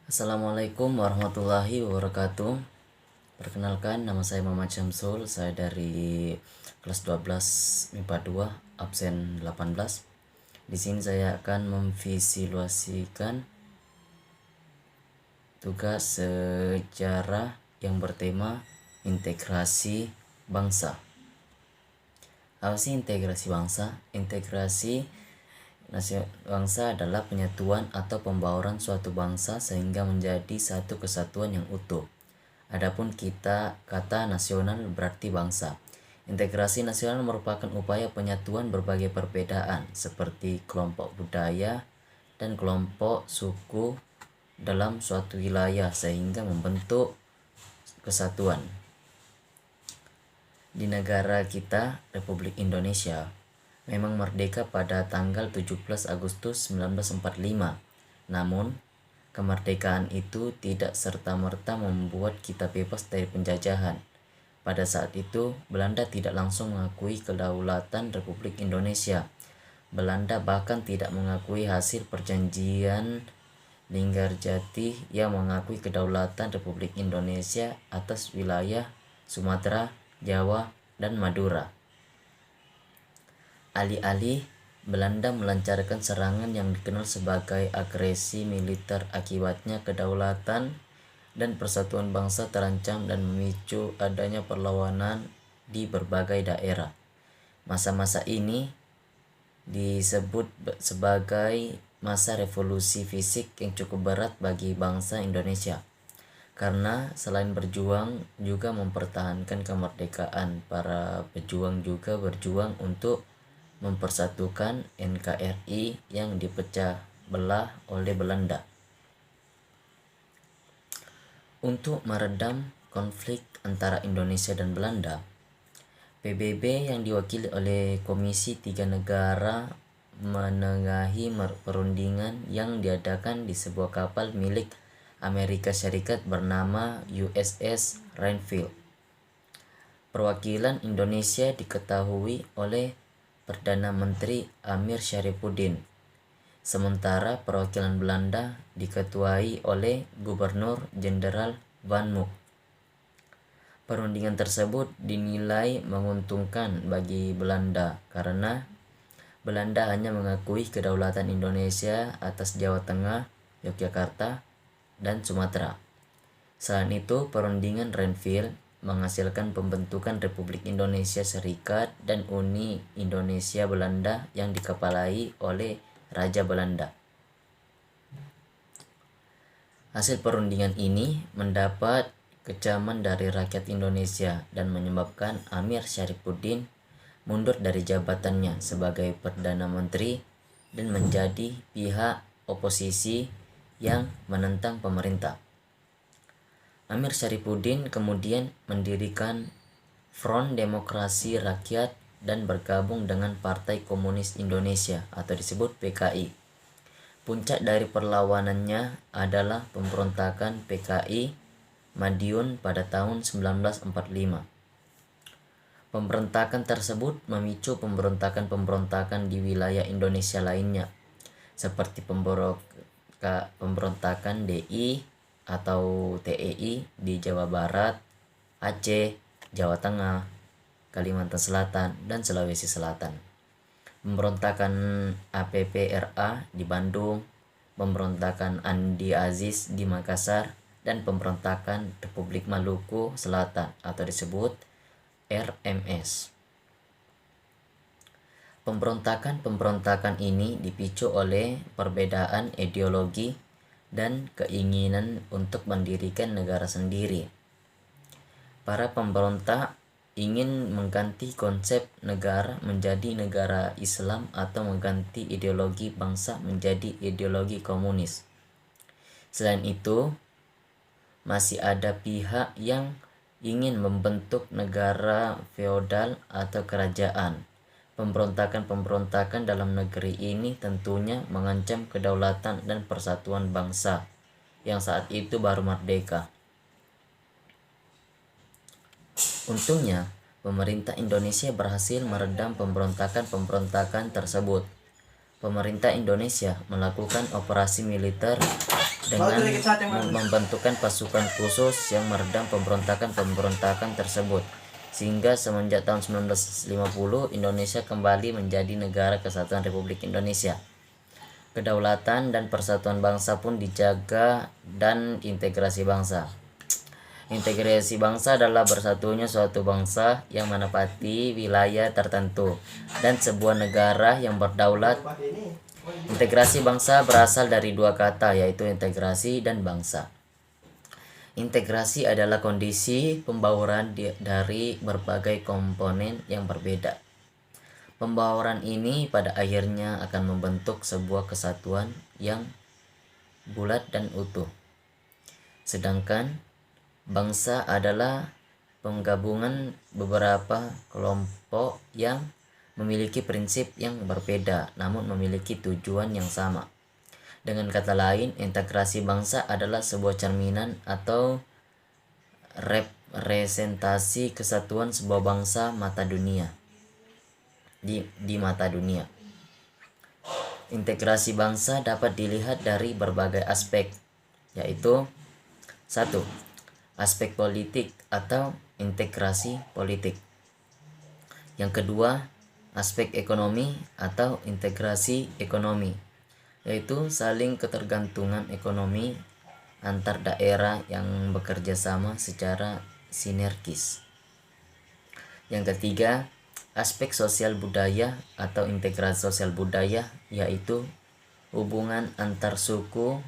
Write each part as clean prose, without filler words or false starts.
Assalamualaikum warahmatullahi wabarakatuh. Perkenalkan, nama saya Muhammad Syamsul. Saya dari kelas 12 MIPA 2, absen 18. Di sini saya akan memvisualisasikan tugas sejarah yang bertema integrasi bangsa. Apa sih integrasi bangsa? Integrasi bangsa adalah penyatuan atau pembauran suatu bangsa sehingga menjadi satu kesatuan yang utuh. Adapun kata nasional berarti bangsa. Integrasi nasional merupakan upaya penyatuan berbagai perbedaan seperti kelompok budaya dan kelompok suku dalam suatu wilayah sehingga membentuk kesatuan. Di negara kita, Republik Indonesia, memang merdeka pada tanggal 17 Agustus 1945. Namun, kemerdekaan itu tidak serta-merta membuat kita bebas dari penjajahan. Pada saat itu, Belanda tidak langsung mengakui kedaulatan Republik Indonesia. Belanda bahkan tidak mengakui hasil perjanjian Linggarjati yang mengakui kedaulatan Republik Indonesia atas wilayah Sumatera, Jawa, dan Madura. Alih-alih, Belanda melancarkan serangan yang dikenal sebagai agresi militer. Akibatnya kedaulatan dan persatuan bangsa terancam dan memicu adanya perlawanan di berbagai daerah. Masa-masa ini disebut sebagai masa revolusi fisik yang cukup berat bagi bangsa Indonesia. Karena selain berjuang juga mempertahankan kemerdekaan, para pejuang juga berjuang untuk mempersatukan NKRI yang dipecah belah oleh Belanda. Untuk meredam konflik antara Indonesia dan Belanda, PBB yang diwakili oleh Komisi 3 Negara menengahi perundingan yang diadakan di sebuah kapal milik Amerika Serikat bernama USS Rainfield. Perwakilan Indonesia diketahui oleh Perdana Menteri Amir Syarifuddin, sementara perwakilan Belanda diketuai oleh Gubernur Jenderal Van Mook. Perundingan tersebut dinilai menguntungkan bagi Belanda karena Belanda hanya mengakui kedaulatan Indonesia atas Jawa Tengah, Yogyakarta, dan Sumatera. Selain itu, perundingan Rainfield menghasilkan pembentukan Republik Indonesia Serikat dan Uni Indonesia Belanda yang dikepalai oleh Raja Belanda. Hasil perundingan ini mendapat kecaman dari rakyat Indonesia dan menyebabkan Amir Syarifuddin mundur dari jabatannya sebagai Perdana Menteri dan menjadi pihak oposisi yang menentang pemerintah. Amir Syarifuddin kemudian mendirikan Front Demokrasi Rakyat dan bergabung dengan Partai Komunis Indonesia atau disebut PKI. Puncak dari perlawanannya adalah pemberontakan PKI Madiun pada tahun 1945. Pemberontakan tersebut memicu pemberontakan-pemberontakan di wilayah Indonesia lainnya, seperti pemberontakan DI atau TEI di Jawa Barat, Aceh, Jawa Tengah, Kalimantan Selatan, dan Sulawesi Selatan. Pemberontakan APPRA di Bandung, pemberontakan Andi Aziz di Makassar, dan pemberontakan Republik Maluku Selatan atau disebut RMS. Pemberontakan ini dipicu oleh perbedaan ideologi dan keinginan untuk mendirikan negara sendiri. Para pemberontak ingin mengganti konsep negara menjadi negara Islam atau mengganti ideologi bangsa menjadi ideologi komunis. Selain itu, masih ada pihak yang ingin membentuk negara feodal atau kerajaan. Pemberontakan-pemberontakan dalam negeri ini tentunya mengancam kedaulatan dan persatuan bangsa yang saat itu baru merdeka. Untungnya, pemerintah Indonesia berhasil meredam pemberontakan-pemberontakan tersebut. Pemerintah Indonesia melakukan operasi militer dengan membentukkan pasukan khusus yang meredam pemberontakan tersebut. Sehingga semenjak tahun 1950 Indonesia kembali menjadi negara kesatuan Republik Indonesia. Kedaulatan dan persatuan bangsa pun dijaga dan integrasi bangsa. Integrasi bangsa adalah bersatunya suatu bangsa yang menepati wilayah tertentu dan sebuah negara yang berdaulat. Integrasi bangsa berasal dari dua kata, yaitu integrasi dan bangsa. Integrasi adalah kondisi pembauran dari berbagai komponen yang berbeda. Pembauran ini pada akhirnya akan membentuk sebuah kesatuan yang bulat dan utuh. Sedangkan bangsa adalah penggabungan beberapa kelompok yang memiliki prinsip yang berbeda namun memiliki tujuan yang sama. Dengan kata lain, integrasi bangsa adalah sebuah cerminan atau representasi kesatuan sebuah bangsa mata dunia di mata dunia. Integrasi bangsa dapat dilihat dari berbagai aspek, yaitu 1. Aspek politik atau integrasi politik. Yang kedua, aspek ekonomi atau integrasi ekonomi, yaitu saling ketergantungan ekonomi antar daerah yang bekerja sama secara sinergis. Yang ketiga, aspek sosial budaya atau integrasi sosial budaya, yaitu hubungan antar suku,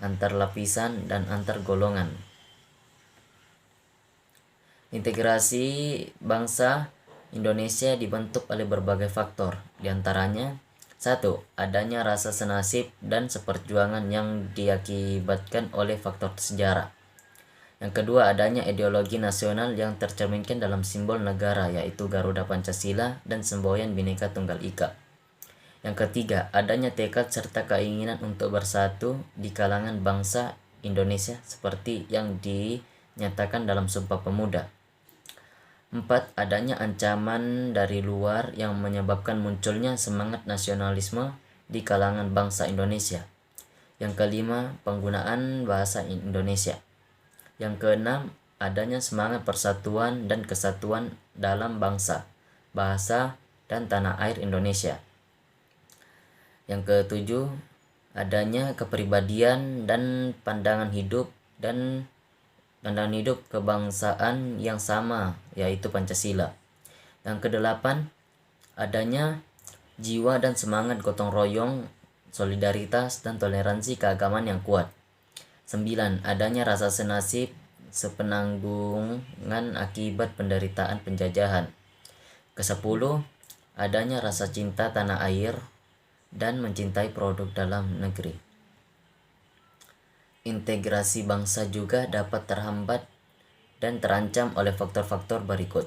antar lapisan, dan antar golongan. Integrasi bangsa Indonesia dibentuk oleh berbagai faktor, diantaranya 1. Adanya rasa senasib dan seperjuangan yang diakibatkan oleh faktor sejarah. Yang kedua, adanya ideologi nasional yang tercerminkan dalam simbol negara, yaitu Garuda Pancasila dan semboyan Bhinneka Tunggal Ika. Yang ketiga, adanya tekad serta keinginan untuk bersatu di kalangan bangsa Indonesia seperti yang dinyatakan dalam Sumpah Pemuda. 4. Adanya ancaman dari luar yang menyebabkan munculnya semangat nasionalisme di kalangan bangsa Indonesia. Yang kelima, penggunaan bahasa Indonesia. Yang keenam, adanya semangat persatuan dan kesatuan dalam bangsa, bahasa, dan tanah air Indonesia. Yang ketujuh, adanya kepribadian dan pandangan hidup kebangsaan yang sama, yaitu Pancasila. Yang kedelapan, adanya jiwa dan semangat gotong royong, solidaritas, dan toleransi keagamaan yang kuat. 9. Adanya rasa senasib sepenanggungan akibat penderitaan penjajahan. Ke-10, adanya rasa cinta tanah air dan mencintai produk dalam negeri. Integrasi bangsa juga dapat terhambat dan terancam oleh faktor-faktor berikut.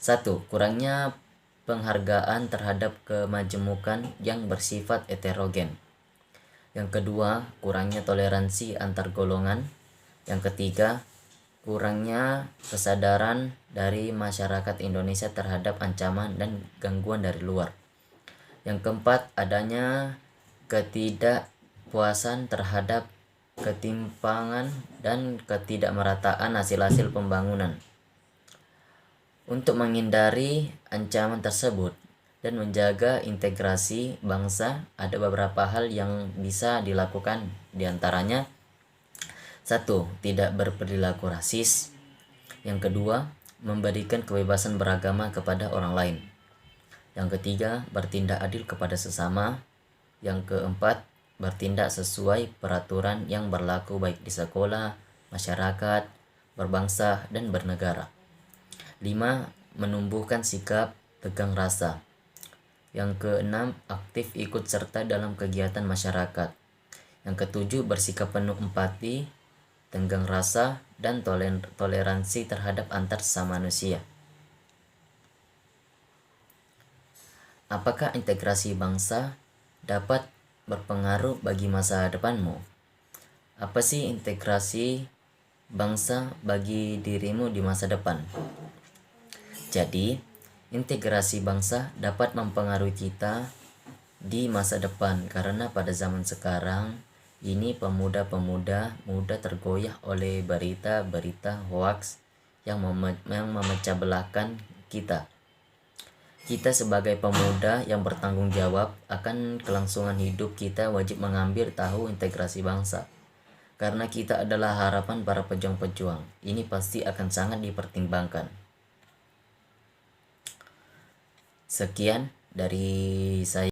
1. Kurangnya penghargaan terhadap kemajemukan yang bersifat heterogen. Yang kedua, kurangnya toleransi antar golongan. Yang ketiga, kurangnya kesadaran dari masyarakat Indonesia terhadap ancaman dan gangguan dari luar. Yang keempat, adanya ketidakpuasan terhadap ketimpangan dan ketidakmerataan hasil-hasil pembangunan. Untuk menghindari ancaman tersebut dan menjaga integrasi bangsa, ada beberapa hal yang bisa dilakukan, diantaranya 1. Tidak berperilaku rasis. Yang kedua, memberikan kebebasan beragama kepada orang lain. Yang ketiga, bertindak adil kepada sesama. Yang keempat, bertindak sesuai peraturan yang berlaku baik di sekolah, masyarakat, berbangsa, dan bernegara. 5. Menumbuhkan sikap tegang rasa. Yang keenam, aktif ikut serta dalam kegiatan masyarakat. Yang ketujuh, bersikap penuh empati, tenggang rasa, dan toleransi terhadap antar sesama manusia. Apakah integrasi bangsa dapat berpengaruh bagi masa depanmu? Apa sih integrasi bangsa bagi dirimu di masa depan? Jadi, integrasi bangsa dapat mempengaruhi kita di masa depan karena pada zaman sekarang Ini pemuda-pemuda mudah tergoyah oleh berita-berita hoaks yang memecah belahkan kita. Kita sebagai pemuda yang bertanggung jawab akan kelangsungan hidup kita wajib mengambil tahu integrasi bangsa. Karena kita adalah harapan para pejuang-pejuang. Ini pasti akan sangat dipertimbangkan. Sekian dari saya.